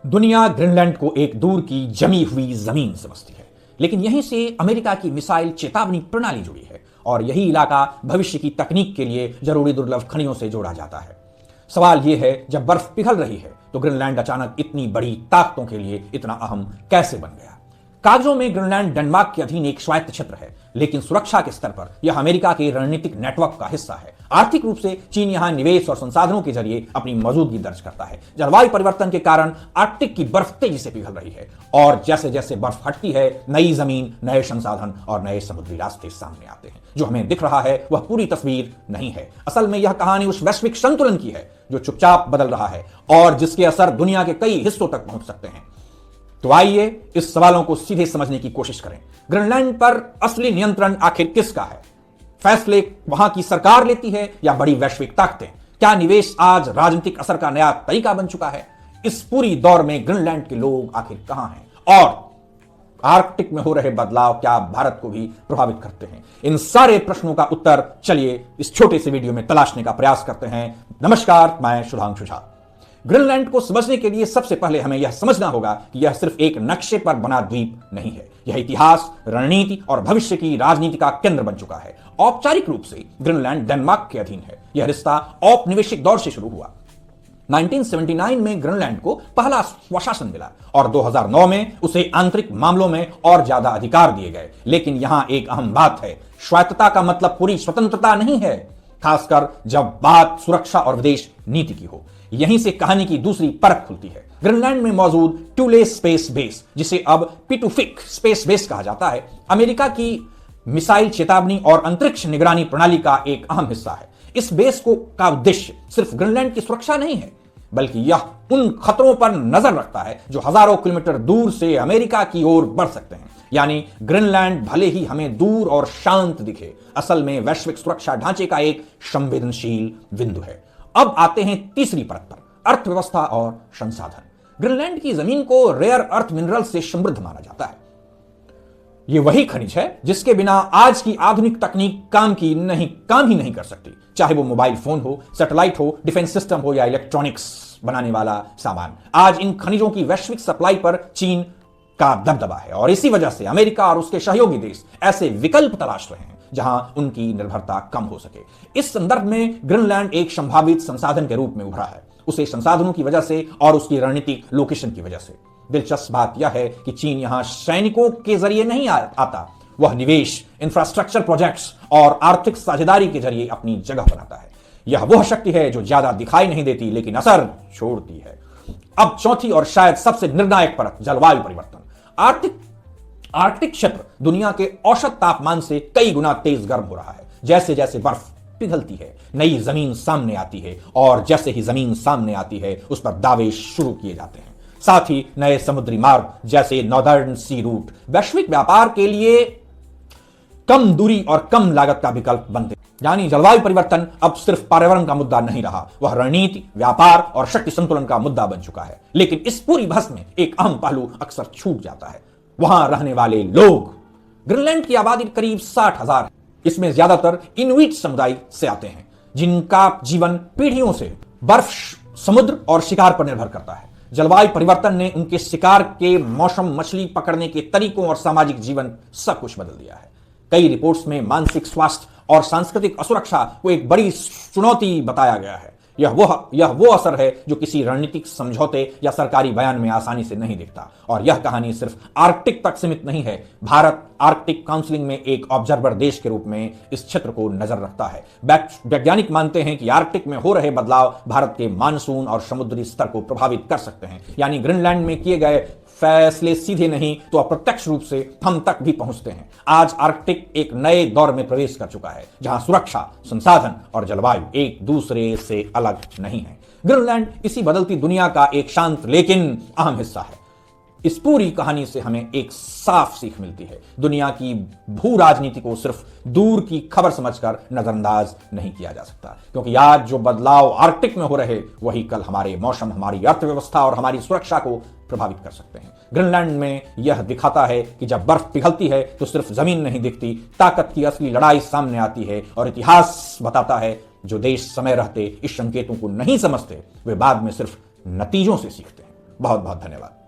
दुनिया ग्रीनलैंड को एक दूर की जमी हुई जमीन समझती है, लेकिन यहीं से अमेरिका की मिसाइल चेतावनी प्रणाली जुड़ी है और यही इलाका भविष्य की तकनीक के लिए जरूरी दुर्लभ खनियों से जोड़ा जाता है। सवाल यह है, जब बर्फ पिघल रही है तो ग्रीनलैंड अचानक इतनी बड़ी ताकतों के लिए इतना अहम कैसे बन गया? कागजों में ग्रीनलैंड डेनमार्क के अधीन एक स्वायत्त क्षेत्र है, लेकिन सुरक्षा के स्तर पर यह अमेरिका के रणनीतिक नेटवर्क का हिस्सा है। आर्थिक रूप से चीन यहां निवेश और संसाधनों के जरिए अपनी मौजूदगी दर्ज करता है। जलवायु परिवर्तन के कारण आर्कटिक की बर्फ तेजी से पिघल रही है और जैसे जैसे बर्फ हटती है, नई जमीन, नए संसाधन और नए समुद्री रास्ते सामने आते हैं। जो हमें दिख रहा है वह पूरी तस्वीर नहीं है। असल में यह कहानी उस वैश्विक संतुलन की है जो चुपचाप बदल रहा है और जिसके असर दुनिया के कई हिस्सों तक पहुंच सकते हैं। तो आइए इस सवालों को सीधे समझने की कोशिश करें। ग्रीनलैंड पर असली नियंत्रण आखिर किसका है? फैसले वहां की सरकार लेती है या बड़ी वैश्विक ताकतें? क्या निवेश आज राजनीतिक असर का नया तरीका बन चुका है? इस पूरी दौर में ग्रीनलैंड के लोग आखिर कहां हैं और आर्कटिक में हो रहे बदलाव क्या भारत को भी प्रभावित करते हैं? इन सारे प्रश्नों का उत्तर चलिए इस छोटे से वीडियो में तलाशने का प्रयास करते हैं। नमस्कार, मैं सुधांशु झा। ग्रीनलैंड को समझने के लिए सबसे पहले हमें यह समझना होगा कि यह सिर्फ एक नक्शे पर बना द्वीप नहीं है। यह इतिहास, रणनीति और भविष्य की राजनीति का केंद्र बन चुका है। औपचारिक रूप से ग्रीनलैंड डेनमार्क के अधीन है। यह रिश्ता औपनिवेशिक दौर से शुरू हुआ। 1979 में ग्रीनलैंड को पहला स्वशासन मिला और 2009 में उसे आंतरिक मामलों में और ज्यादा अधिकार दिए गए। लेकिन यहां एक अहम बात है, स्वायत्तता का मतलब पूरी स्वतंत्रता नहीं है, खासकर जब बात सुरक्षा और विदेश नीति की हो। यहीं से कहानी की दूसरी परत खुलती है। ग्रीनलैंड में मौजूद टूले स्पेस बेस, जिसे अब पिटुफिक स्पेस बेस कहा जाता है, अमेरिका की मिसाइल चेतावनी और अंतरिक्ष निगरानी प्रणाली का एक अहम हिस्सा है। इस बेस का उद्देश्य सिर्फ ग्रीनलैंड की सुरक्षा नहीं है, बल्कि यह उन खतरों पर नजर रखता है जो हजारों किलोमीटर दूर से अमेरिका की ओर बढ़ सकते हैं। यानी ग्रीनलैंड भले ही हमें दूर और शांत दिखे, असल में वैश्विक सुरक्षा ढांचे का एक संवेदनशील बिंदु है। अब आते हैं तीसरी परत पर, अर्थव्यवस्था और संसाधन। ग्रीनलैंड की जमीन को रेयर अर्थ मिनरल से समृद्ध माना जाता है। यह वही खनिज है जिसके बिना आज की आधुनिक तकनीक काम ही नहीं कर सकती, चाहे वो मोबाइल फोन हो, सैटेलाइट हो, डिफेंस सिस्टम हो या इलेक्ट्रॉनिक्स बनाने वाला सामान। आज इन खनिजों की वैश्विक सप्लाई पर चीन का दबदबा है और इसी वजह से अमेरिका और उसके सहयोगी देश ऐसे विकल्प तलाश रहे हैं जहां उनकी निर्भरता कम हो सके। इस संदर्भ में ग्रीनलैंड एक संभावित संसाधन के रूप में उभरा है, उसे संसाधनों की वजह से और उसकी रणनीतिक लोकेशन की वजह से। दिलचस्प बात यह है कि चीन यहां सैनिकों के जरिए नहीं आता, वह निवेश, इंफ्रास्ट्रक्चर प्रोजेक्ट्स और आर्थिक साझेदारी के जरिए अपनी जगह बनाता है। यह वह शक्ति है जो ज्यादा दिखाई नहीं देती लेकिन असर छोड़ती है। अब चौथी और शायद सबसे निर्णायक परत, जलवायु परिवर्तन। आर्कटिक क्षेत्र दुनिया के औसत तापमान से कई गुना तेज गर्म हो रहा है। जैसे जैसे बर्फ पिघलती है, नई जमीन सामने आती है और जैसे ही जमीन सामने आती है उस पर दावे शुरू किए जाते हैं। साथ ही नए समुद्री मार्ग जैसे नॉर्दर्न सी रूट वैश्विक व्यापार के लिए कम दूरी और कम लागत का विकल्प बनते हैं। यानी जलवायु परिवर्तन अब सिर्फ पर्यावरण का मुद्दा नहीं रहा, वह रणनीति, व्यापार और शक्ति संतुलन का मुद्दा बन चुका है। लेकिन इस पूरी बहस में एक अहम पहलू अक्सर छूट जाता है, वहां रहने वाले लोग। ग्रीनलैंड की आबादी करीब 60,000 है। इसमें ज्यादातर इनुइट समुदाय से आते हैं, जिनका जीवन पीढ़ियों से बर्फ, समुद्र और शिकार पर निर्भर करता है। जलवायु परिवर्तन ने उनके शिकार के मौसम, मछली पकड़ने के तरीकों और सामाजिक जीवन सब कुछ बदल दिया है। कई रिपोर्ट्स में मानसिक स्वास्थ्य और सांस्कृतिक असुरक्षा को एक बड़ी चुनौती बताया गया है। यह वो असर है जो किसी रणनीतिक समझौते या सरकारी बयान में आसानी से नहीं दिखता। और यह कहानी सिर्फ आर्कटिक तक सीमित नहीं है। भारत आर्कटिक काउंसिलिंग में एक ऑब्जर्वर देश के रूप में इस क्षेत्र को नजर रखता है। वैज्ञानिक मानते हैं कि आर्कटिक में हो रहे बदलाव भारत के मानसून और समुद्री स्तर को प्रभावित कर सकते हैं। यानी ग्रीनलैंड में किए गए फैसले सीधे नहीं तो अप्रत्यक्ष रूप से हम तक भी पहुंचते हैं। आज आर्कटिक एक नए दौर में प्रवेश कर चुका है जहां सुरक्षा, संसाधन और जलवायु एक दूसरे से अलग नहीं है। ग्रीनलैंड इसी बदलती दुनिया का एक शांत लेकिन अहम हिस्सा है। इस पूरी कहानी से हमें एक साफ सीख मिलती है, दुनिया की भू राजनीति को सिर्फ दूर की खबर समझकर नजरअंदाज नहीं किया जा सकता, क्योंकि आज जो बदलाव आर्कटिक में हो रहे वही कल हमारे मौसम, हमारी अर्थव्यवस्था और हमारी सुरक्षा को प्रभावित कर सकते हैं। ग्रीनलैंड में यह दिखाता है कि जब बर्फ पिघलती है तो सिर्फ जमीन नहीं दिखती, ताकत की असली लड़ाई सामने आती है। और इतिहास बताता है जो देश समय रहते इस संकेतों को नहीं समझते वे बाद में सिर्फ नतीजों से सीखते हैं। बहुत बहुत धन्यवाद।